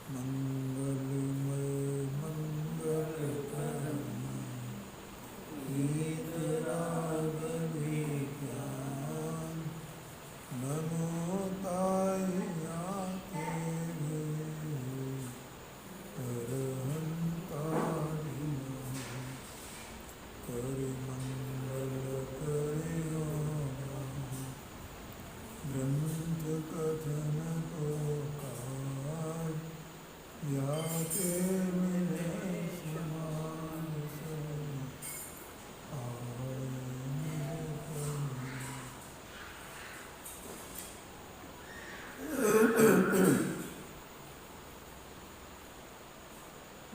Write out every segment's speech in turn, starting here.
मंगलमय मंगलकरमय वीतरागविज्ञान नमो ताय आते तरहंतारि करि मंगल करियो ग्रंथ कथन तो काज याते मिले समान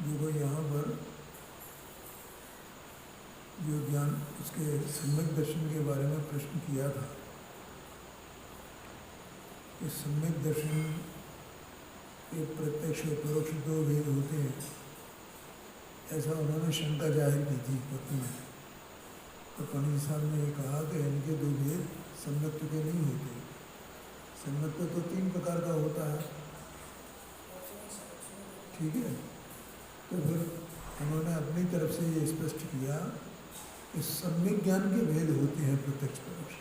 देखो यहाँ पर जो ज्ञान उसके सम्यक दर्शन के बारे में प्रश्न किया था, इस सम्यक दर्शन के प्रत्यक्ष और परोक्ष दो भेद होते हैं, ऐसा उन्होंने शंका जाहिर की थी पत्र में। तो पंडित साहब ने ये कहा कि इनके दो भेद सम्यक्त्व के नहीं होते। सम्यक्त्व तो तीन प्रकार का होता है, ठीक है। तो फिर उन्होंने अपनी तरफ से ये स्पष्ट किया कि सम्यक ज्ञान के भेद होते हैं प्रत्यक्ष परोक्ष,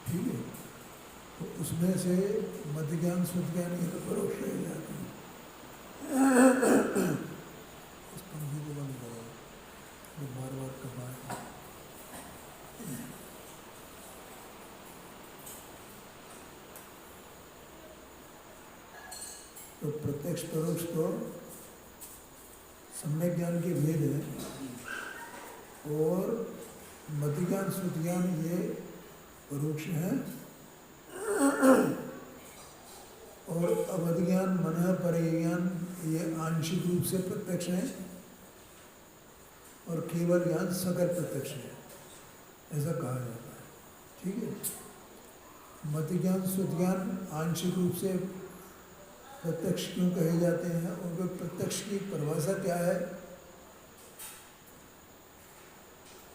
ठीक है। तो उसमें से मध्य ज्ञान शुद्ध ज्ञान ये तो परोक्ष रह जाते हैं। इस पंक्ति को बंद करो, जो बार बार कहा है। तो प्रत्यक्ष परोक्ष तो सम्यक ज्ञान के भेद है, और मध्य ज्ञान शुद्ध ज्ञान ये परोक्ष है, और अवध ज्ञान मन परिज्ञान ये आंशिक रूप से प्रत्यक्ष है, और केवल ज्ञान सकल प्रत्यक्ष है, ऐसा कहा जाता है, ठीक है। मध्य ज्ञान शुद्ध ज्ञान आंशिक रूप से प्रत्यक्ष क्यों कहे जाते हैं, और वे प्रत्यक्ष की परिभाषा क्या है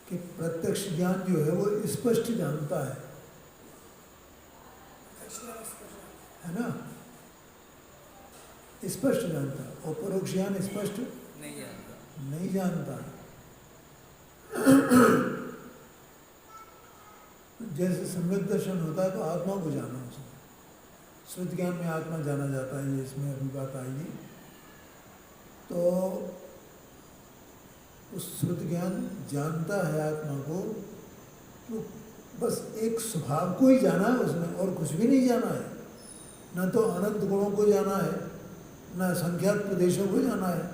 कि प्रत्यक्ष ज्ञान जो है वो स्पष्ट जानता है ना, स्पष्ट जानता है, और परोक्ष ज्ञान स्पष्ट नहीं जानता। जैसे सम्यक दर्शन होता है तो आत्मा को जाना उसने, शुद्ध ज्ञान में आत्मा जाना जाता है, ये इसमें अभी बात आएगी। तो उस शुद्ध ज्ञान जानता है आत्मा को, तो बस एक स्वभाव को ही जाना है उसने, और कुछ भी नहीं जाना है। न तो अनंत गुणों को जाना है, न संख्यात प्रदेशों को जाना है।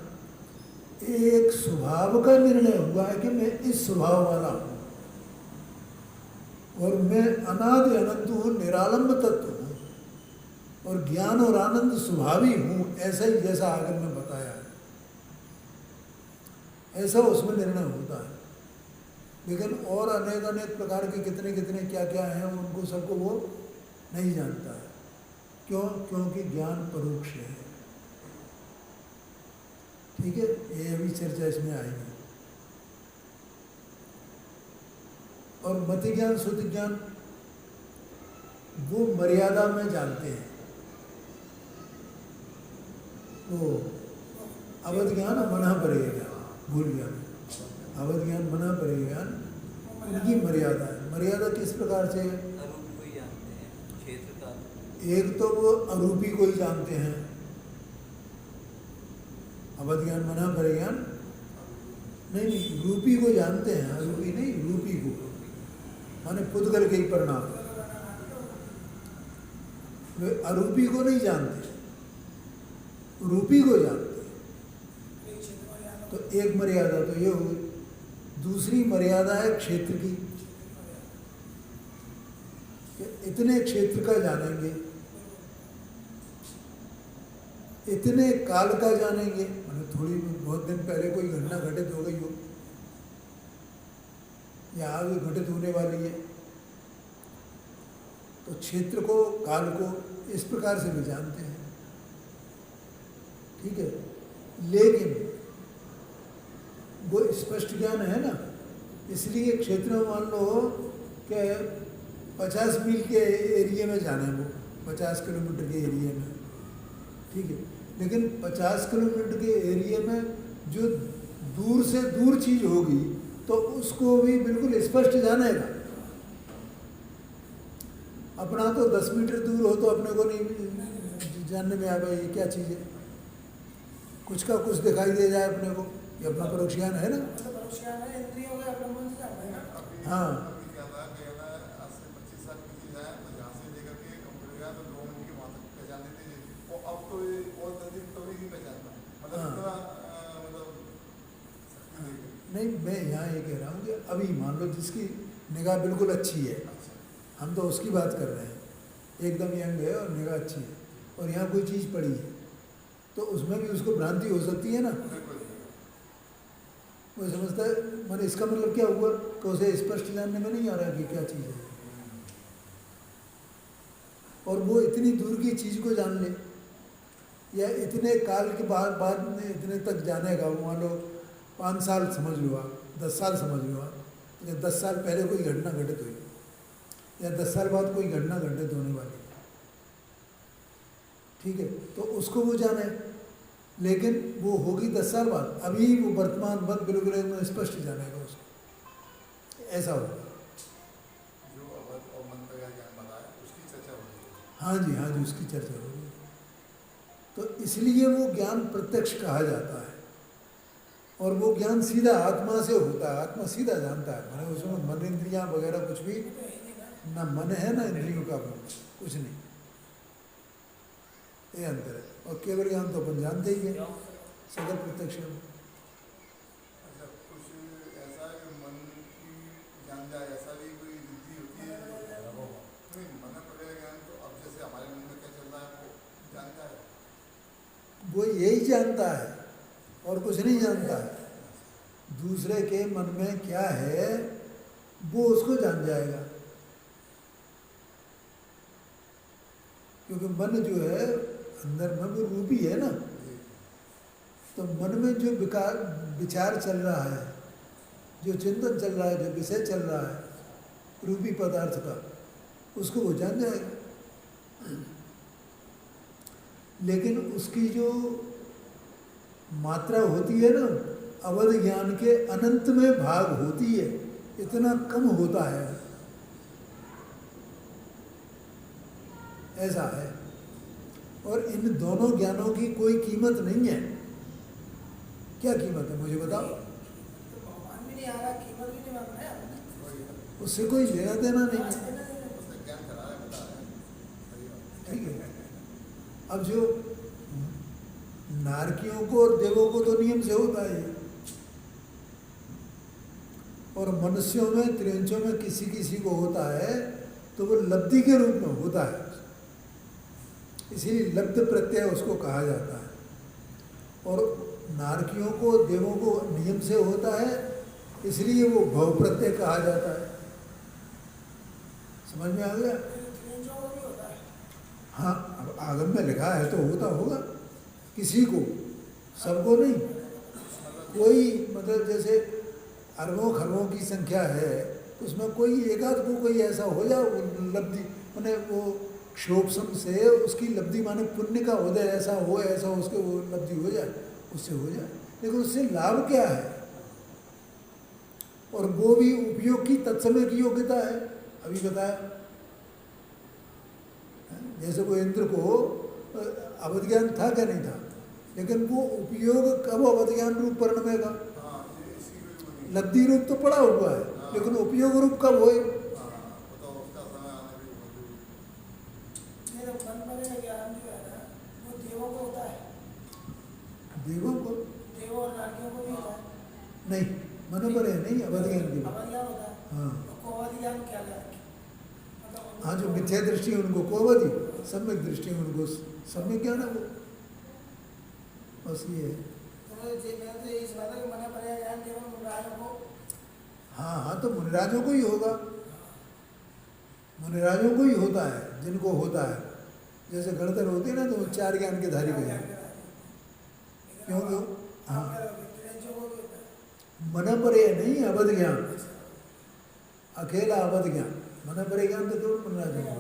एक स्वभाव का निर्णय हुआ है कि मैं इस स्वभाव वाला हूँ, और मैं अनादि अनंत हूँ, निरालंब तत्व हूँ, और ज्ञान और आनंद स्वभावी हूँ, ऐसा ही जैसा आगे में बताया है, ऐसा उसमें निर्णय होता है। लेकिन और अनेक अनेक प्रकार के कितने कितने क्या क्या हैं, उनको सबको वो नहीं जानता है। क्यों? क्योंकि ज्ञान परोक्ष है, ठीक है। ये अभी चर्चा इसमें आएगी। और मध्य ज्ञान शुद्ध ज्ञान वो मर्यादा में जानते हैं। तो अवध ज्ञान और मना परे ज्ञान, भूल गया, अवध ज्ञान मना परे ज्ञान उनकी मर्यादा है। मर्यादा किस प्रकार से? एक तो वो अरूपी को ही जानते हैं, अवध ज्ञान मना परे ज्ञान नहीं, रूपी को जानते हैं, अरूपी नहीं, रूपी को, माने पुद्गल के ही परिणाम। वे अरूपी को नहीं जानते, रूपी को जानते हैं। तो एक मर्यादा तो ये हुई। दूसरी मर्यादा है क्षेत्र की, इतने क्षेत्र का जानेंगे, इतने काल का जानेंगे, मतलब थोड़ी बहुत दिन पहले कोई घटना घटित हो गई हो या आगे घटित होने वाली है, तो क्षेत्र को, काल को इस प्रकार से भी जानते हैं, ठीक है। लेकिन वो स्पष्ट ज्ञान है ना, इसलिए क्षेत्र में मान लो कि 50 मील के एरिया में जाना है, वो 50 किलोमीटर के एरिया में, ठीक है, लेकिन 50 किलोमीटर के एरिया में जो दूर से दूर चीज होगी तो उसको भी बिल्कुल स्पष्ट जानेगा। अपना तो 10 मीटर दूर हो तो अपने को नहीं जानने में आ भाई ये क्या चीज़ है, कुछ का कुछ दिखाई दे जाए अपने को, ये अपना परोक्ष ज्ञान है ना। हाँ नहीं, मैं यहाँ ये कह रहा हूँ कि अभी मान लो जिसकी निगाह बिल्कुल अच्छी है, हम तो उसकी बात कर रहे हैं, एकदम यंग है और निगाह अच्छी है, और यहाँ कोई चीज़ पड़ी है तो उसमें भी उसको भ्रांति हो सकती है ना। वो समझता है, मैंने इसका मतलब क्या हुआ कि उसे स्पष्ट जानने में नहीं आ रहा कि क्या चीज़ है, और वो इतनी दूर की चीज़ को जान ले या इतने काल के बाद में इतने तक जानेगा। मान लो 5 साल समझ लो आप, 10 साल समझ लो आप, या 10 साल पहले कोई घटना घटित हुई या 10 साल बाद कोई घटना घटित होने वाली है, ठीक है, तो उसको वो जाने, लेकिन वो होगी 10 साल बाद, अभी वो वर्तमान वक्त बिल्कुल एकदम स्पष्ट जानेगा उसको, ऐसा होगा। हाँ जी, हाँ जी, उसकी चर्चा होगी। तो इसलिए वो ज्ञान प्रत्यक्ष कहा जाता है, और वो ज्ञान सीधा आत्मा से होता है, आत्मा सीधा जानता है, मैंने उसमें मन इंद्रियां वगैरह कुछ भी ना, मन है ना इंद्रियों का कुछ नहीं, ये अंतर है। और केवल ज्ञान तो अपन जानते ही है, सगल प्रत्यक्ष है। वो यही जानता है और कुछ नहीं जानता है, दूसरे के मन में क्या है वो उसको जान जाएगा, क्योंकि मन जो है अंदर में वो रूपी है ना, तो मन में जो विचार चल रहा है, जो चिंतन चल रहा है, जो विषय चल रहा है रूपी पदार्थ का, उसको वो जान जाएगा। लेकिन उसकी जो मात्रा होती है ना, अवध ज्ञान के अनंत में भाग होती है, इतना कम होता है, ऐसा है। और इन दोनों ज्ञानों की कोई कीमत नहीं है। क्या कीमत है मुझे बताओ? उससे कोई लेना देना नहीं है, ठीक है। अब जो नारकियों को और देवों को तो नियम से होता है, और मनुष्यों में त्रियंचों में किसी किसी को होता है तो वो लब्धि के रूप में होता है, इसीलिए लब्ध प्रत्यय उसको कहा जाता है। और नारकियों को देवों को नियम से होता है, इसलिए वो भव प्रत्यय कहा जाता है। समझ में आ गया? हाँ, अब आगम में लिखा है तो होता होगा, किसी को, सबको नहीं। कोई मतलब जैसे अरबों खरबों की संख्या है, उसमें कोई एकाध को कोई ऐसा हो जाए लब्धि, माने वो क्षोभसम से उसकी लब्धि माने पुण्य का उदय ऐसा हो, ऐसा उसके वो लब्धि हो जाए, उससे हो जाए। लेकिन उससे लाभ क्या है? और वो भी उपयोग की तत्समय की योग्यता है, अभी बताया। जैसे वो इंद्र को अवध ज्ञान था क्या नहीं था, लेकिन वो उपयोग कब अवध ज्ञान रूप परिणमेगा? लब्धि रूप तो पड़ा हुआ है, लेकिन उपयोग रूप कब होए? देवों को, देवों और नारकियों को भी होता है नहीं, मनोपर है नहीं, अवध ज्ञान की। हाँ, हाँ, जो मिथ्या दृष्टि उनको कोवधि, सम्यक दृष्टि उनको सम्यक ज्ञान है वो, बस ये है। हाँ हाँ, तो मुनिराजों को ही होगा, मुनिराजों को ही होता है जिनको होता है। जैसे गणधर होते हैं ना, तो वो 4 ज्ञान के धारी को जाए, क्योंकि हाँ, मन परे नहीं अवध ज्ञान, अकेला अवध ज्ञान, मन परे ज्ञान तो केवल मुनिराजों को।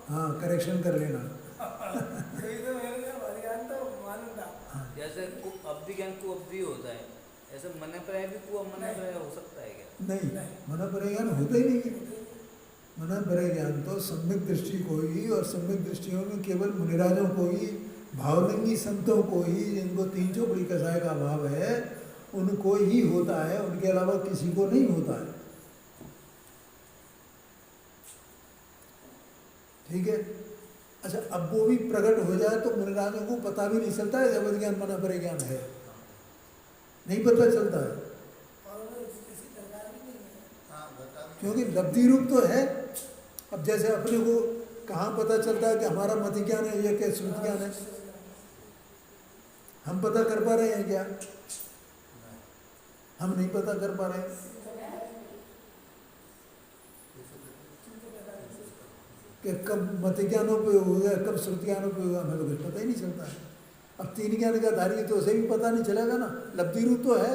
हाँ, करेक्शन कर लेना। जैसे अभिज्ञान को अभी होता है, ऐसे मन पर्याय भी को मन पर्याय हो सकता है क्या? नहीं, मन परिज्ञान होता ही नहीं है। मन परिज्ञान तो सम्यक दृष्टि को ही, और सम्यक दृष्टियों में केवल मुनिराजों को ही, भावलिंगी संतों को ही, जिनको तीन चौकड़ी कसाय का अभाव है, उनको ही होता है, उनके अलावा किसी को नहीं होता है। ठीक है। अच्छा, अब वो भी प्रकट हो जाए तो मुनिराजों को पता भी नहीं चलता है जब ज्ञान मन परिज्ञान है, नहीं पता चलता है, क्योंकि लब्धि रूप तो है। अब जैसे अपने को कहाँ पता चलता है कि हमारा मति ज्ञान है या क्या श्रुति ज्ञान है? हम पता कर पा रहे हैं क्या? हम नहीं पता कर पा रहे हैं। कि कब मति ज्ञानोपयोग हो गया, कब श्रुति ज्ञानोपयोग होगा, हमें तो कुछ पता ही नहीं चलता है। अब तीन ज्ञान का धारी तो उसे भी पता नहीं चलेगा ना, लब्धि रूप तो है,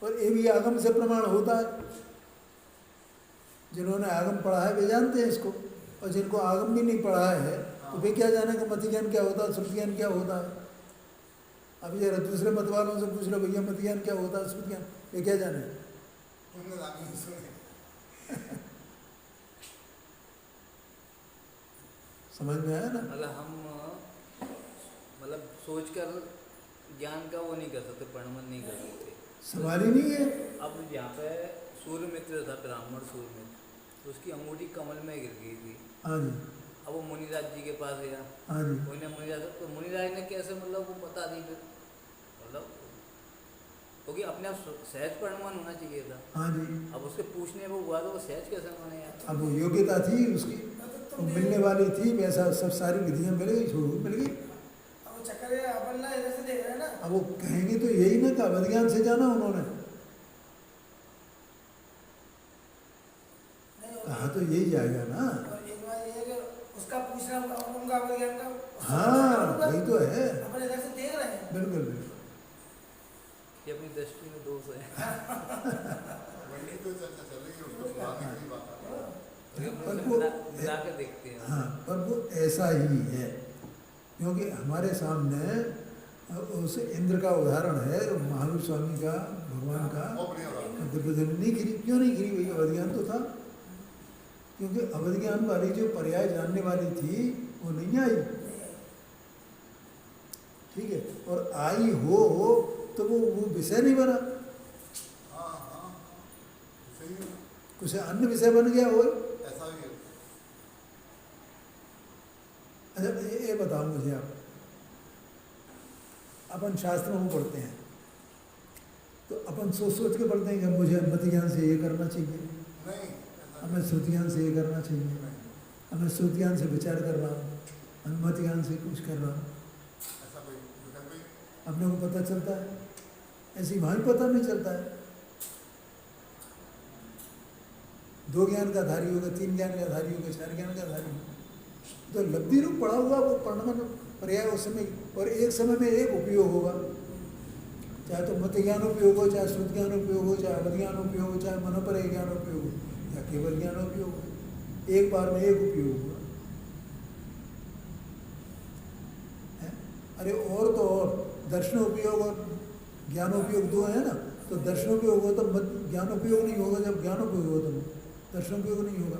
और ये भी आगम से प्रमाण होता है। जिन्होंने आगम पढ़ा है वे जानते हैं इसको, और जिनको आगम भी नहीं पढ़ा है तो वे क्या जाने कि मति ज्ञान क्या होता है, श्रुति ज्ञान क्या होता है। अभी जरा दूसरे मत वालों से पूछ लो, भैया मति ज्ञान क्या होता है, श्रुति ज्ञान, ये क्या जाने। समझ में आया ना? मतलब सोचकर ज्ञान का वो नहीं कर सकते, परिणमन नहीं कर सकते, सवाल ही नहीं है। अब यहाँ पे सूर्य मित्र था, ब्राह्मण सूर्य मित्र, तो उसकी अंगूठी कमल में गिर गई थी। हाँ जी। अब वो मुनिराज जी के पास गया। हाँ जी। मुनिराज ने कैसे मतलब वो बता दी फिर, मतलब क्योंकि अपने आप सहज परिणमन होना चाहिए था। हाँ जी। अब उसके पूछने में हुआ तो वो सहज कैसे माने यार? अब वो योग्यता थी उसकी, तो मिलने वाली थी, वैसा सब सारी विधियां मिल गई, छोड़ मिल गई। अब वो कहेंगे तो यही ना, का विज्ञान से जाना उन्होंने कहा, तो यही जाएगा ना। उसका पूछना उनका विज्ञान का, हाँ वही तो है, अपने इधर से देख रहे हैं। बिल्कुल बिल्कुल, ये अपनी दृष्टि में दोष है। पर वो देखते हैं। हाँ, पर वो ऐसा ही है, क्योंकि हमारे सामने उस इंद्र का उदाहरण है, महावीर स्वामी का, भगवान का, द्रौपदी नहीं गिरी, क्यों नहीं गिरी भाई? अवधिज्ञान तो था, क्योंकि अवधिज्ञान वाली जो पर्याय जानने वाली थी वो नहीं आई। ठीक है, और आई हो तो वो विषय नहीं बना, कुछ अन्य विषय बन गया हो। अच्छा, ये बताओ मुझे आप, अपन शास्त्रों में पढ़ते हैं तो अपन सोच सोच के पढ़ते हैं कि मुझे मति ज्ञान से ये करना चाहिए, हमें श्रुति ज्ञान से ये करना चाहिए, हमें श्रुति ज्ञान से विचार कर रहा हूँ, हमें मति ज्ञान से कुछ कर रहा हूँ। अपने को पता चलता है? ऐसी वहाँ पता नहीं चलता है। दो ज्ञान का धारी होगा, तीन ज्ञान का धारी होगा, चार ज्ञान का धारी होगा, तो लब्धि रूप पड़ा हुआ वो परिणमन पर्याय उस समय, और एक समय में एक उपयोग होगा, चाहे तो मत ज्ञान उपयोग हो, चाहे श्रुत ज्ञान उपयोग हो, चाहे अवज्ञान उपयोग हो, चाहे मनोपर्य ज्ञान उपयोग हो, या केवल ज्ञान उपयोग हो, एक बार में एक उपयोग होगा। अरे और तो और दर्शन उपयोग और ज्ञान उपयोग दो है ना, तो दर्शन उपयोग हो तो ज्ञान उपयोग नहीं होगा, जब ज्ञान उपयोग हो तो दर्शन उपयोग नहीं होगा।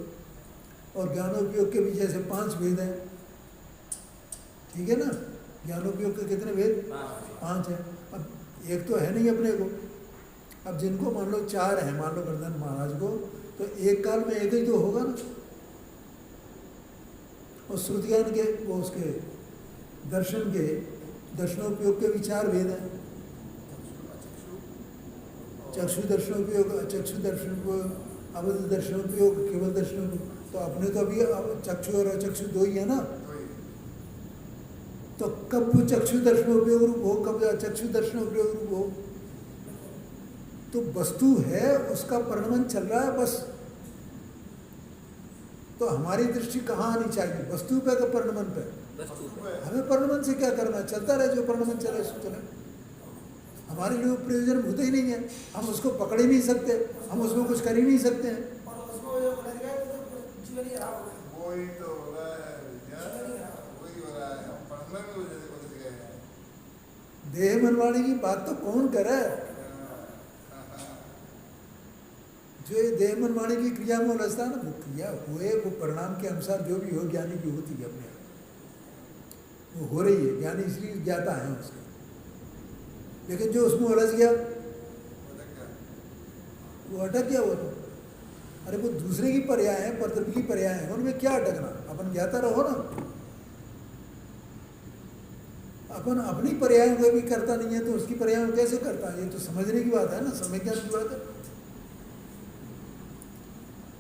और ज्ञानोपयोग के भी जैसे 5 भेद हैं, ठीक है ना? ज्ञानोपयोग के कितने भेद? 5 हैं। अब एक तो है नहीं अपने को, अब जिनको मान लो 4 हैं, मान लो वर्धन महाराज को, तो एक काल में एक ही तो होगा ना। और श्रुति ज्ञान के वो उसके दर्शन के दर्शनोपयोग के भी 4 भेद हैं। चक्षु दर्शनोपयोग, अचक्षु दर्शनोपयोग, अवध दर्शनोपयोग, केवल दर्शनोपयोग। तो अपने तो अभी चक्षु और अचक्षु 2 ही है ना, तो कब वो चक्षु दर्शनोपयोग रूप हो, कब अचक्षु दर्शनोपयोग रूप हो, तो वस्तु है उसका परिणमन चल रहा है बस। तो हमारी दृष्टि कहाँ आनी चाहिए? वस्तु पे का परिणमन पे? हमें परिणमन से क्या करना है? चलता रहे, जो परिणमन चले सो चले, हमारे लिए प्रयोजन होते ही नहीं है, हम उसको पकड़ ही नहीं सकते, हम उसमें कुछ कर ही नहीं सकते हैं। देह मनवाणी की बात तो कौन करे? जो ये देह मनवाणी की क्रिया में उलझता है ना, वो क्रिया हुए, वो परिणाम के अनुसार जो भी हो ज्ञानी की होती है अपने आप, वो हो रही है। ज्ञानी इसलिए ज्ञाता है उसका। लेकिन जो उसमें उलझ गया वो अटक गया। वो तो अरे वो दूसरे की पर्याय है, परतत्व की पर्याय है, उनमें क्या अटकना? अपन ज्ञाता रहो ना। अपन अपनी पर्याय को भी करता नहीं है तो उसकी पर्याय को कैसे करता है? ये तो समझने की बात है ना, समय ज्ञान की बात है।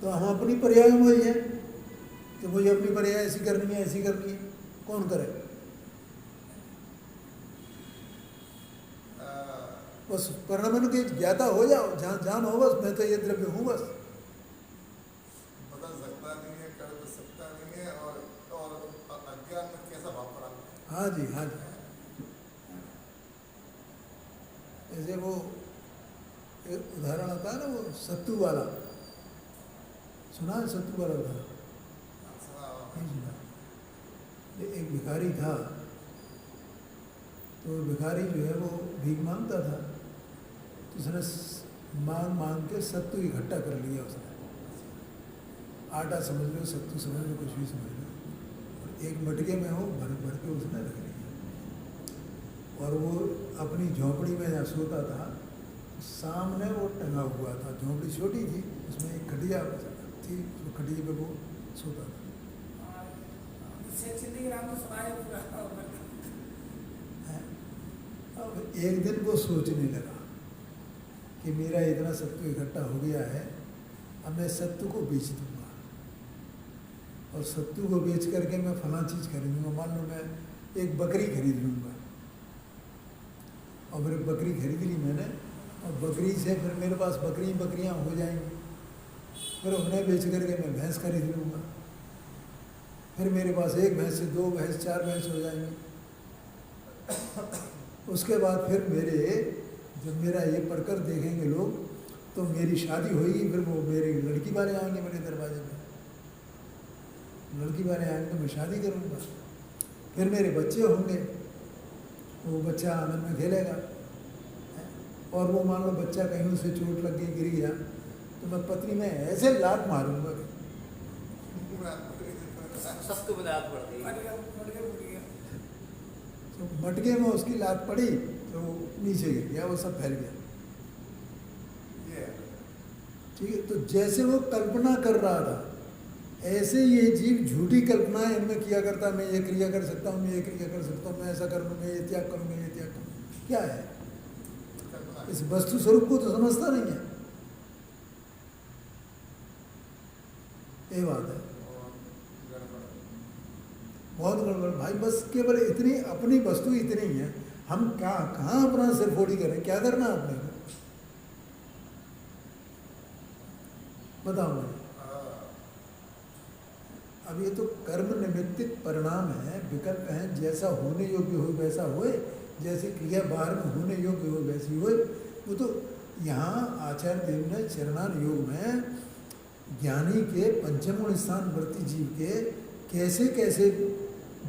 तो हम अपनी पर्याय में वही है कि मुझे अपनी पर्याय ऐसी करनी है, ऐसी करनी है। कौन करे? बस परिणाम के ज्ञाता हो जाओ, जहाँ जान हो, बस मैं तो ये द्रव्य हूँ, बस। बदल सकता नहीं है, कर तो सकता नहीं है, और अज्ञान में कैसा भाव पड़ा? हाँ जी, हाँ जी। जैसे वो एक उदाहरण आता है ना, वो सत्तू वाला, सुना है? सत्तू वाला उदाहरण नहीं सुना? ये एक भिखारी था, तो भिखारी जो है वो भीख मांगता था, तो उसने मांग मांग के सत्तू इकट्ठा कर लिया। उसने आटा समझ लो, सत्तू समझ लो, कुछ भी समझ लो, और एक मटके में हो भर भर के उसने रख लिया। और वो अपनी झोंपड़ी में जहाँ सोता था, सामने वो टंगा हुआ था। झोंपड़ी छोटी थी, उसमें एक खटिया थी, तो खटिया पे वो सोता था। अब एक दिन वो सोचने लगा कि मेरा इतना सत्तू इकट्ठा हो गया है, अब मैं सत्तू को बेच दूंगा, और सत्तू को बेच करके मैं फलां चीज़ खरीदूंगा। मान लो मैं एक बकरी खरीद लूँगा, और फिर बकरी खरीद ली मैंने, और बकरी से फिर मेरे पास बकरियाँ हो जाएंगी। फिर उन्हें बेच करके मैं भैंस खरीद लूँगा, फिर मेरे पास एक भैंस से 2 भैंस 4 भैंस हो जाएंगी। उसके बाद फिर जब मेरा ये पढ़कर देखेंगे लोग, तो मेरी शादी होगी। फिर वो मेरी लड़की वाले आएंगे मेरे दरवाजे में, लड़की वाले आएंगे तो मैं शादी करूँगा। फिर मेरे बच्चे होंगे, वो बच्चा आंगन में खेलेगा, और वो मान लो बच्चा कहीं उसे चोट लग गई, गिर गया, तो मैं पत्नी में ऐसे लात मारूंगा कि सबको बदात पड़ गई। तो मटके में उसकी लात पड़ी तो नीचे गिर गया, वो सब फैल गया। ठीक है, तो जैसे वो कल्पना कर रहा था, ऐसे ये जीव झूठी कल्पनाएं इनमें किया करता, मैं ये क्रिया कर सकता हूँ, मैं ये क्रिया कर सकता हूँ, मैं ऐसा कर लूँ, मैं ये त्याग करूँ, मैं ये त्याग करूँ। क्या है? इस वस्तु स्वरूप को तो समझता नहीं है। ये बात है, बहुत गड़बड़ भाई। बस केवल इतनी अपनी वस्तु इतनी ही है, हम कहाँ अपना सिर फोड़ी करें? क्या करना अपने को? बताओ मुझे। अब ये तो कर्म निमित्तिक परिणाम है, विकल्प हैं। जैसा होने योग्य हो वैसा होए, जैसी क्रिया बाहर में होने योग्य हो वैसी होए। वो तो यहाँ आचार्य देव ने चरणान योग में ज्ञानी के पंचम गुण स्थान वर्ती जीव के कैसे कैसे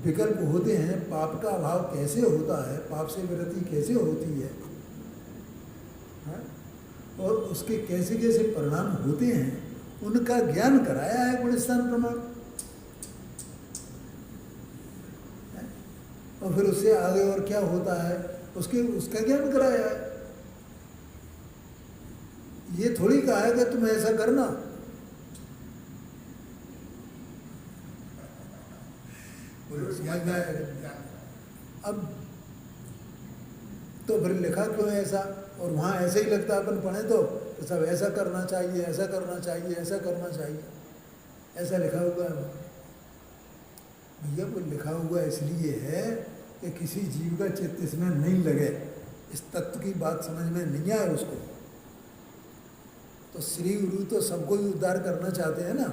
विकल्प होते हैं, पाप का अभाव कैसे होता है, पाप से विरति कैसे होती है, और उसके कैसे कैसे परिणाम होते हैं, उनका ज्ञान कराया है गुण स्थान प्रमाण। और फिर उससे आगे और क्या होता है उसका ज्ञान कराया है। ये थोड़ी कहा है कि तुम ऐसा करना। समझ में आया? अब तो फिर लिखा क्यों है ऐसा? और वहाँ ऐसे ही लगता है अपन पढ़े तो सब ऐसा करना चाहिए, ऐसा करना चाहिए, ऐसा करना चाहिए, ऐसा लिखा हुआ है। भैया वो लिखा हुआ इसलिए है कि किसी जीव का चित्त इसमें नहीं लगे, इस तत्व की बात समझ में नहीं आए उसको। तो श्री गुरु तो सबको ही उद्धार करना चाहते हैं ना।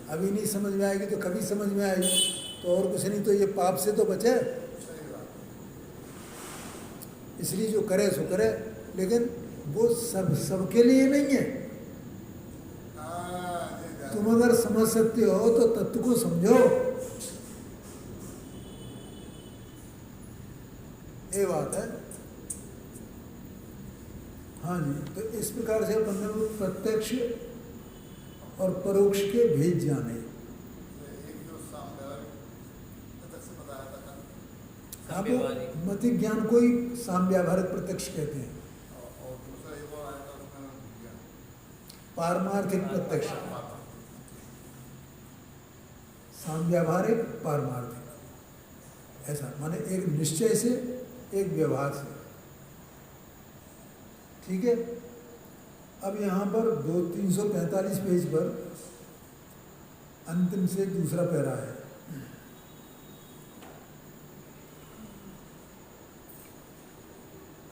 अभी नहीं समझ में आएगी तो कभी समझ में आएगी। तो और कुछ नहीं, तो ये पाप से तो बचे, इसलिए जो करे सो करे। लेकिन वो सबके लिए नहीं है। तुम अगर समझ सकते हो तो तत्व को समझो। ये बात है। हाँ जी, तो इस प्रकार से अपन ने वो प्रत्यक्ष और परोक्ष के भेद जाने। एक जो साम्यवादी प्रत्यक्ष बताया था हाँ, वो मति ज्ञान को ही साम्यावहारिक प्रत्यक्ष कहते हैं। और दूसरा एक और आया था उसमें ज्ञान पारमार्थिक प्रत्यक्ष, साम्यावहारिक पारमार्थिक, ऐसा माने एक निश्चय से एक व्यवहार से। ठीक है। अब यहाँ पर 345 पेज पर अंतिम से दूसरा पैरा है।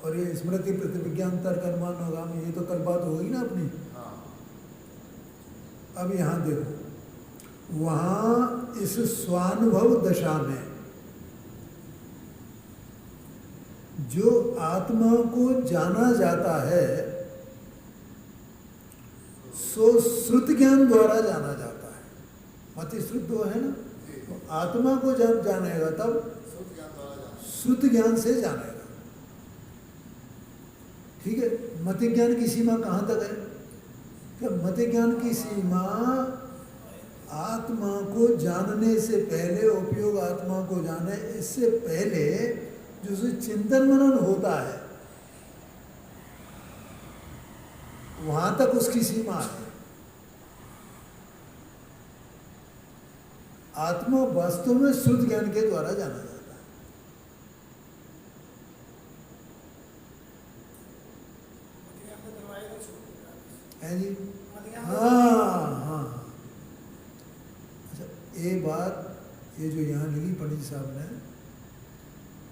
और ये स्मृति प्रतिविज्ञान तर्क अनुमान होगा, ये तो कल बात होगी ना अपनी। हाँ अब यहाँ देखो, वहाँ इस स्वानुभव दशा में जो आत्मा को जाना जाता है सो श्रुत ज्ञान द्वारा जाना जाता है। मति श्रुत वो है ना, तो आत्मा को जब जानेगा तब शुद्ध ज्ञान द्वारा जाना श्रुत ज्ञान से जानेगा। ठीक है। मति ज्ञान की सीमा कहाँ तक है? कि मति ज्ञान की सीमा आत्मा को जानने से पहले, उपयोग आत्मा को जाने इससे पहले जो चिंतन मनन होता है वहां तक उसकी सीमा है। आत्मा वास्तव में शुद्ध ज्ञान के द्वारा जाना जाता है जी। हाँ हाँ। अच्छा, एक बात ये जो यहाँ लिखी पंडित साहब ने,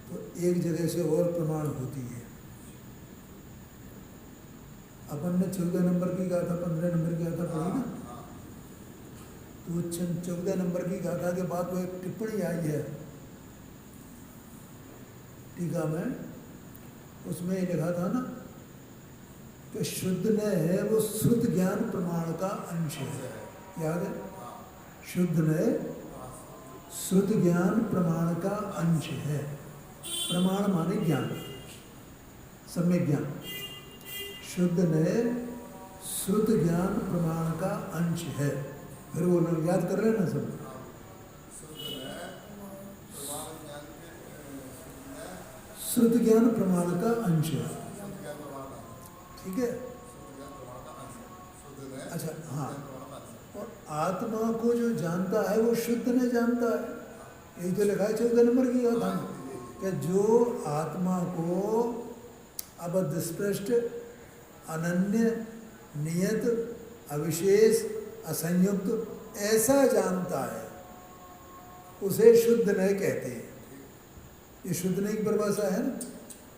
तो एक जगह से और प्रमाण होती है। अपन ने 14 नंबर की गाथा, 15 नंबर की गाथा पढ़ी ना, तो 14 नंबर की गाथा के बाद वो एक टिप्पणी आई है टीका में, उसमें ये लिखा था ना कि शुद्ध ने है वो शुद्ध ज्ञान प्रमाण का अंश है। याद है? शुद्ध ने शुद्ध ज्ञान प्रमाण का अंश है। प्रमाण माने ज्ञान, सम्यक ज्ञान। शुद्ध ने शुद्ध ज्ञान प्रमाण का अंश है। फिर वो लोग याद कर रहे हैं ना सब। शुद्ध ज्ञान प्रमाण का अंश है। ठीक है। अच्छा हाँ, और आत्मा को जो जानता है वो शुद्ध ने जानता है। यही तो लिखा है 14 नंबर की गाथा में कि जो आत्मा को अबद्ध स्पृष्ट, अनन्य, नियत, अविशेष, असंयुक्त ऐसा जानता है उसे शुद्ध ने कहते हैं। ये शुद्ध ने की परिभाषा है ना।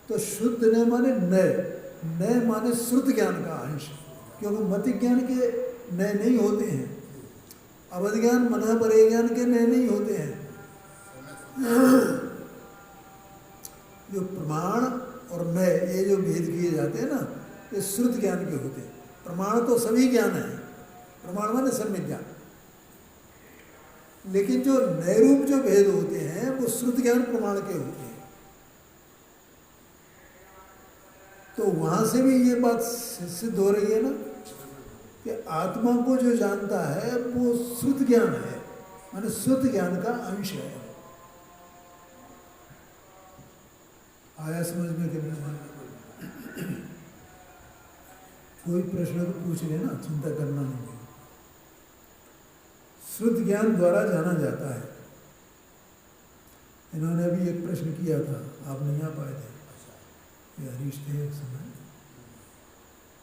तो शुद्ध ने माने नए, नए माने श्रुत ज्ञान का अंश, क्योंकि मति ज्ञान के नए नहीं होते हैं, अवध ज्ञान मना परे ज्ञान के नए नहीं होते हैं। जो प्रमाण और नए ये जो भेद किए जाते हैं ना, ये श्रुत ज्ञान के होते हैं। प्रमाण तो सभी ज्ञान है, प्रमाण माने सम्यक ज्ञान, लेकिन जो नए रूप जो भेद होते हैं वो श्रुत ज्ञान प्रमाण के होते हैं। तो वहां से भी ये बात सिद्ध हो रही है ना कि आत्मा को जो जानता है वो श्रुत ज्ञान है, माने श्रुत ज्ञान का अंश है। आया समझ में कि नहीं? कोई प्रश्न तो पूछ लेना, चिंता करना नहीं। शुद्ध ज्ञान द्वारा जाना जाता है। इन्होंने अभी एक प्रश्न किया था, आप नहीं आ पाए थे, ये हरीश थे एक समय,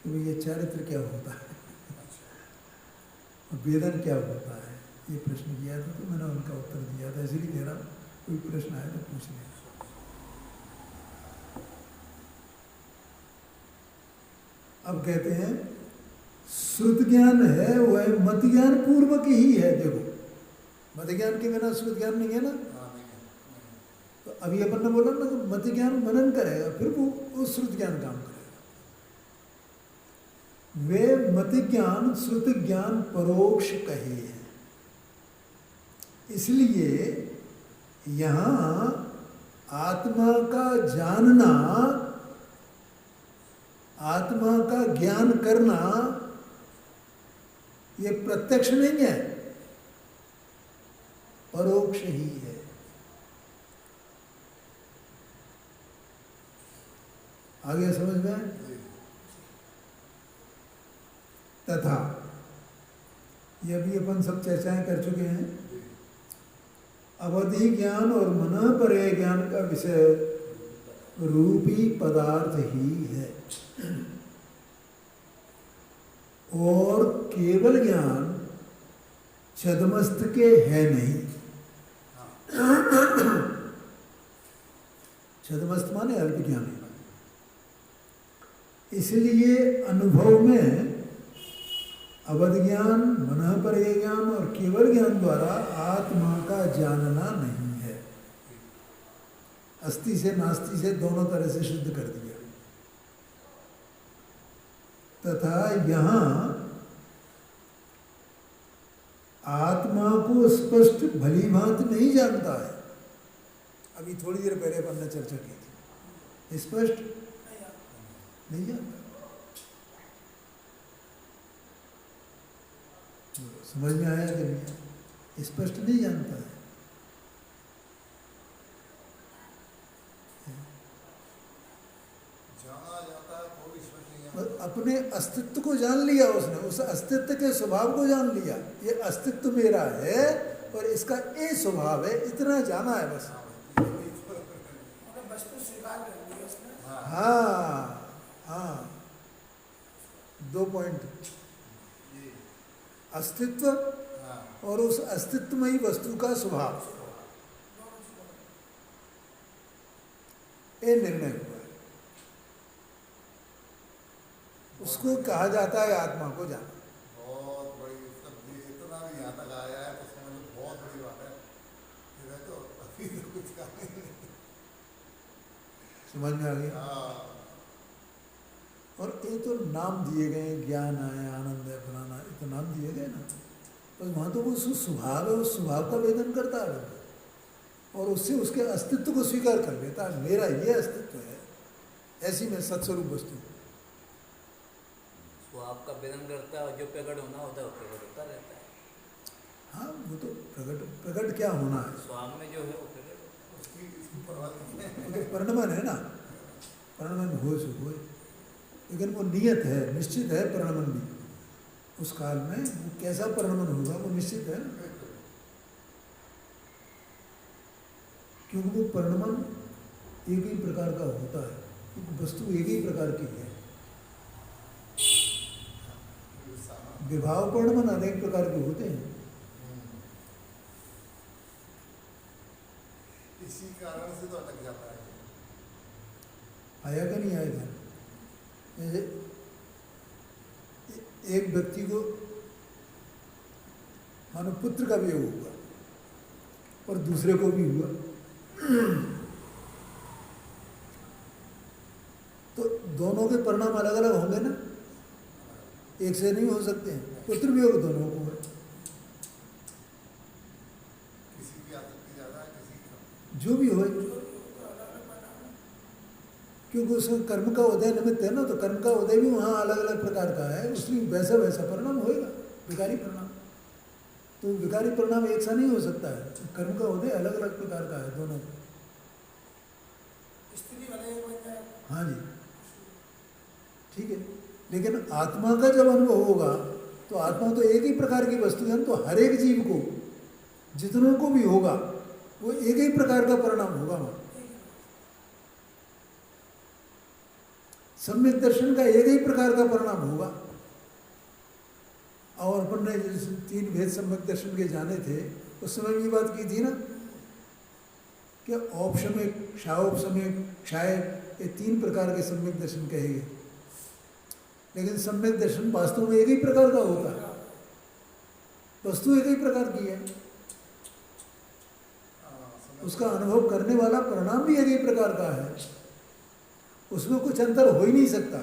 कि भाई ये चारित्र क्या होता है और वेदन क्या होता है, ये प्रश्न किया था। तो मैंने उनका उत्तर दिया था, इसलिए कह रहा हूँ कोई प्रश्न आया तो पूछ लेना। अब कहते हैं श्रुत ज्ञान है वह मत ज्ञान पूर्वक ही है। देखो मत ज्ञान के बिना श्रुत ज्ञान नहीं है ना। तो अभी अपन ने बोला ना कि मत ज्ञान मनन करेगा, फिर वो श्रुत ज्ञान काम करेगा। वे मत ज्ञान श्रुत ज्ञान परोक्ष कहे हैं। इसलिए यहाँ आत्मा का जानना, आत्मा का ज्ञान करना ये प्रत्यक्ष नहीं है, परोक्ष ही है। आगे समझ में? तथा ये भी अपन सब चर्चाएं कर चुके हैं। अवधि ज्ञान और मन परे ज्ञान का विषय रूपी पदार्थ ही है, और केवल ज्ञान छदमस्त के है नहीं। छदमस्त माने अल्प ज्ञानी। इसलिए अनुभव में अवध ज्ञान, मन परे ज्ञान और केवल ज्ञान द्वारा आत्मा का जानना नहीं है। अस्थि से नास्ति से दोनों तरह से शुद्ध कर दिया। तथा यहाँ आत्मा को स्पष्ट भली भांति नहीं जानता है। अभी थोड़ी देर पहले अपन ने चर्चा की थी, स्पष्ट नहीं जानता। समझ में आया कि नहीं? स्पष्ट नहीं जानता है। जाना जाता है तो भी स्पष्ट नहीं जानता। और अपने अस्तित्व को जान लिया उसने, उस अस्तित्व के स्वभाव को जान लिया। ये अस्तित्व मेरा है और इसका ये स्वभाव है, इतना जाना है बस। मतलब वस्तु स्वीकार कर लिया उसने। हाँ हाँ, 2 पॉइंट, अस्तित्व और उस अस्तित्वमयी वस्तु का स्वभाव, ये निर्णय हुआ है। उसको कहा जाता है आत्मा को जाना। बहुत बड़ी सब्जी, इतना भी यहाँ तक आया है तो समझ लो बहुत बड़ी बात है। फिर तो अभी तो कुछ काम नहीं। समझ में आ गया? हाँ, और ये तो नाम दिए गए, ज्ञान है, आनंद है, फलाना, ये तो नाम दिए गए ना। बस वहाँ तो वो स्वभाव है, उस स्वभाव का वेदन करता है और उससे उसके अस्तित्व को स्वीकार कर लेता है। मेरा ये अस्तित्व है, ऐसी में सत्स्वरूप वस्तु। स्वभाव का वेदन करता है और जो प्रकट होना होता है वो प्रकट होता रहता है। हाँ, वो तो प्रकट क्या होना है, स्वभाव में जो है वो प्रकट इसकी परवाह नहीं है। वो तो परिणमन है ना। परिणमन हो सो हो, लेकिन वो नियत है, निश्चित है। परिणमन भी उस काल में वो कैसा परिणमन होगा वो निश्चित है ना, क्योंकि वो परिणमन एक ही प्रकार का होता है, क्योंकि वस्तु एक ही प्रकार की है। विभाव परिणमन अनेक प्रकार के होते हैं। इसी कारण से तो अटक जाता है। आया कि नहीं आएगा? जैसे एक व्यक्ति को मानो पुत्र का वियोग हुआ और दूसरे को भी हुआ, तो दोनों के परिणाम अलग अलग होंगे ना, एक से नहीं हो सकते हैं। पुत्र वियोग दोनों को है, किसी की आसक्ति ज्यादा है, किसी की कम। जो भी हो, क्योंकि उसका कर्म का उदय निमित्त है ना, तो कर्म का उदय भी वहाँ अलग अलग प्रकार का है, उसमें वैसा वैसा परिणाम होएगा, विकारी परिणाम। तो विकारी परिणाम एक सा नहीं हो सकता है, कर्म का उदय अलग अलग प्रकार का है दोनों। स्थिति भले ही बन जाए। हाँ जी, ठीक है। लेकिन आत्मा का जब अनुभव होगा तो आत्मा तो एक ही प्रकार की वस्तु है, तो हर एक जीव को, जितनों को भी होगा, वो एक ही प्रकार का परिणाम होगा वहाँ। सम्यक दर्शन का एक ही प्रकार का परिणाम होगा। और अपन ने जिस 3 भेद सम्यक दर्शन के जाने थे, उस समय भी बात की थी ना कि औपशमिक, क्षाओपशमिक, क्षाय, ये 3 प्रकार के सम्यक दर्शन कहेंगे। लेकिन सम्यक दर्शन वास्तव में एक ही प्रकार का होता है, वस्तु एक ही प्रकार की है, उसका अनुभव करने वाला परिणाम भी एक ही प्रकार का है, उसमें कुछ अंतर हो ही नहीं सकता।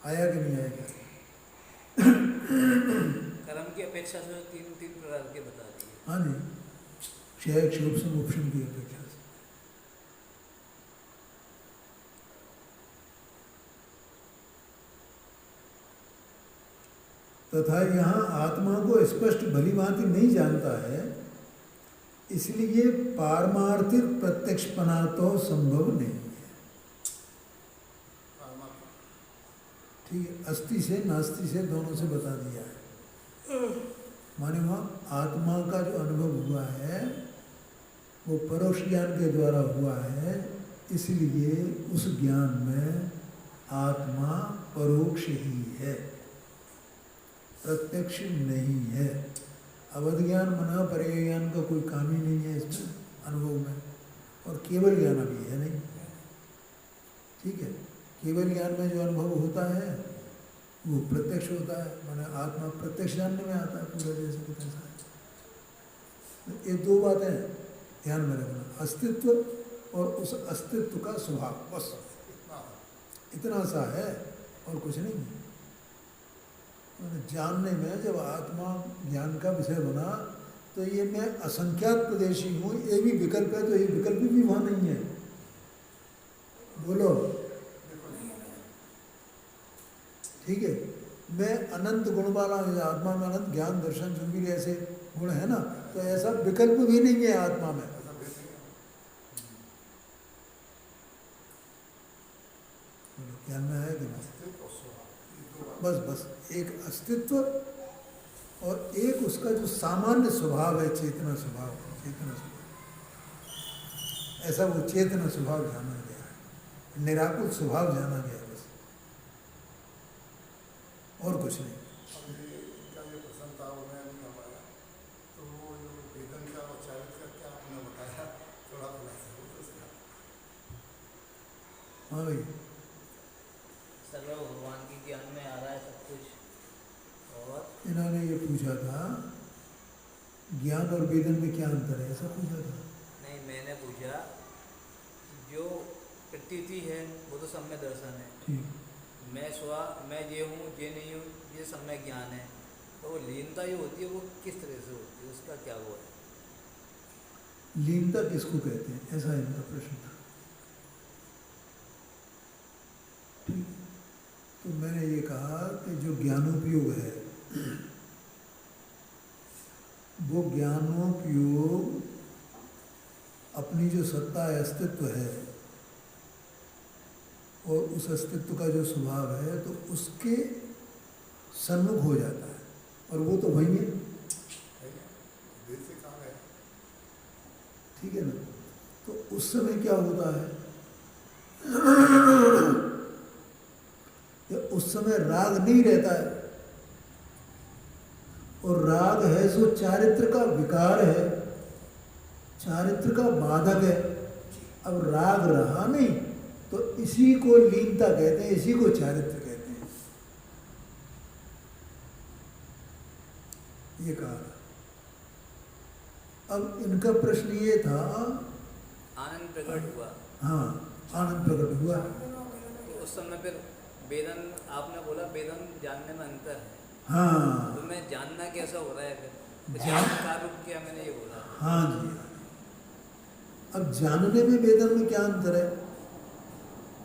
आया कि नहीं आएगा? कर्म की अपेक्षा से 3 प्रकार के बता दिए। हाँ जी, क्षय, क्षोभ, मोक्षम की अपेक्षा से। तथा यहाँ आत्मा को स्पष्ट भली भांति नहीं जानता है, इसलिए पारमार्थिक प्रत्यक्षपना तो संभव नहीं है। ठीक है, अस्थि से नास्ति से दोनों से बता दिया है। माने वहाँ आत्मा का जो अनुभव हुआ है वो परोक्ष ज्ञान के द्वारा हुआ है, इसलिए उस ज्ञान में आत्मा परोक्ष ही है, प्रत्यक्ष नहीं है। अवध ज्ञान मना पर्याय ज्ञान का कोई काम ही नहीं है इसमें अनुभव में, और केवल ज्ञान अभी है नहीं। ठीक है, केवल ज्ञान में जो अनुभव होता है वो प्रत्यक्ष होता है, माने आत्मा प्रत्यक्ष जानने में आता है पूरा जैसे कि तैसा है। ये दो बातें ध्यान में रखना, अस्तित्व और उस अस्तित्व का स्वभाव, बस इतना सा है और कुछ नहीं। जानने में जब आत्मा ज्ञान का विषय बना तो ये मैं असंख्यात प्रदेशी हूँ, ये भी विकल्प है, तो ये विकल्प भी वहाँ नहीं है। बोलो, ठीक है, मैं अनंत गुण वाला हूँ, आत्मा में अनंत ज्ञान दर्शन जो भी ऐसे गुण है ना, तो ऐसा विकल्प भी नहीं है आत्मा में। ज्ञान में है कि नहीं? बस एक अस्तित्व और एक उसका जो सामान्य स्वभाव है, चेतना स्वभाव, ऐसा वो चेतना स्वभाव जाना गया है, निराकुल स्वभाव जाना गया बस, और कुछ नहीं। हाँ भाई, सर्व भगवान के ज्ञान में आ रहा है सब कुछ। और इन्होंने ये पूछा था ज्ञान और वेदन में क्या अंतर है, ऐसा पूछा था। नहीं, मैंने पूछा जो प्रतीति है वो तो सब में दर्शन है। ठीक, मैं ये हूँ ये नहीं हूँ ये सब में ज्ञान है, तो वो लीनता ये होती है वो किस तरह से होती है, उसका क्या वो है? लीनता किसको कहते हैं, ऐसा इनका प्रश्न था। ठीक, तो मैंने ये कहा कि जो ज्ञानोपयोग है वो ज्ञानोपयोग अपनी जो सत्ता है, अस्तित्व है, और उस अस्तित्व का जो स्वभाव है तो उसके सन्मुख हो जाता है, और वो तो वही है। ठीक है ना, तो उस समय क्या होता है कि उस समय राग नहीं रहता है, और राग है जो चारित्र का विकार है, चारित्र का बाधक है। अब राग रहा नहीं तो इसी को लीनता कहते हैं, इसी को चारित्र कहते हैं। ये कहा। अब इनका प्रश्न ये था, आनंद प्रकट हुआ। हाँ, आनंद प्रकट हुआ, तो उस समय फिर वेदन, आपने बोला वेदन जानने में अंतर है, हाँ, तो मैं जानना कैसा हो रहा है फिर? तो ज्ञान का रूप क्या, मैंने ये बोला। हाँ जी। अब जानने में वेदन में क्या अंतर है,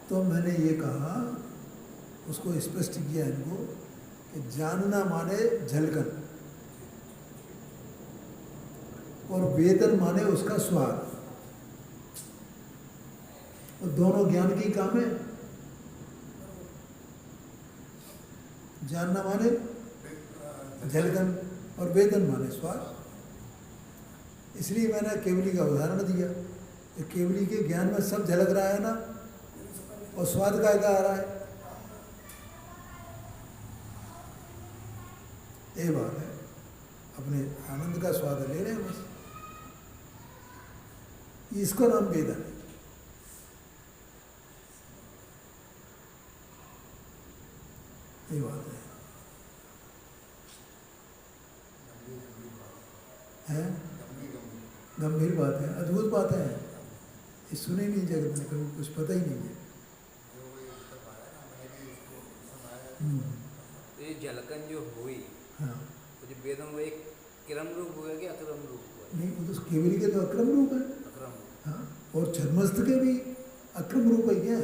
तो मैंने ये कहा, उसको स्पष्ट किया इनको कि जानना माने झलकन और वेदन माने उसका स्वाद, और दोनों ज्ञान की काम है। जानना माने झलकन और वेदन माने स्वाद। इसलिए मैंने केवली का उदाहरण दिया कि केवली के ज्ञान में सब झलक रहा है ना, और स्वाद का आ रहा है। ये बात है, अपने आनंद का स्वाद ले रहे हैं बस, इसको नाम वेदन है। ये बात है गंभीर बात है, अद्भुत बात है, ये सुने नहीं जगत में कभी, कुछ पता ही नहीं है। तो ये झलकन जो हुई, हाँ, तो जो वेदन वो एक क्रम रूप हुआ कि अक्रम रूप हुआ? नहीं, वो तो केवली के तो अक्रम रूप है। अक्रम रूप। हाँ, और छद्मस्त के भी अक्रम रूप है क्या?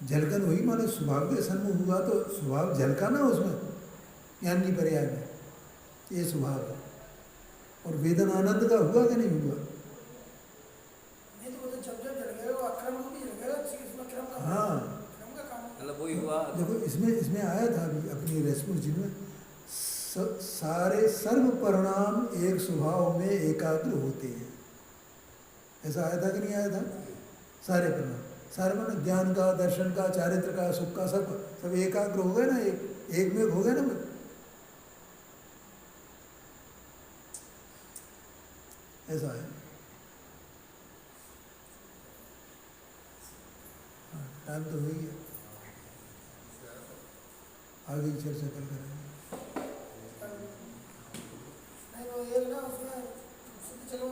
झलकन हुई माने स्वभाव के सन्मुख हुआ, तो स्वभाव झलका ना उसमें, ज्ञानी पर्याय में, ये स्वभाव है। और वेदनानंद का हुआ कि नहीं हुआ? नहीं तो वो तो जब जब जल गया वो अक्रम रूप ही जल गया, इसमें क्रम का हाँ क्रम का काम है। मतलब वही हुआ। देखो इसमें इसमें आया था अभी अपनी रेस्पॉन्स जिनमें सारे सर्व परिणाम एक स्वभाव में एकाग्र होते हैं, ऐसा आया था कि नहीं आया था? सारे परिणाम, सारे मतलब ज्ञान का, दर्शन का, चारित्र का, सुख का, सब एकाग्र हो गए ना, एक में हो गए ना। ऐसा है। टाइम तो हो ही गया, आगे की चर्चा कल करेंगे। नहीं वो ये ना उसमें चलो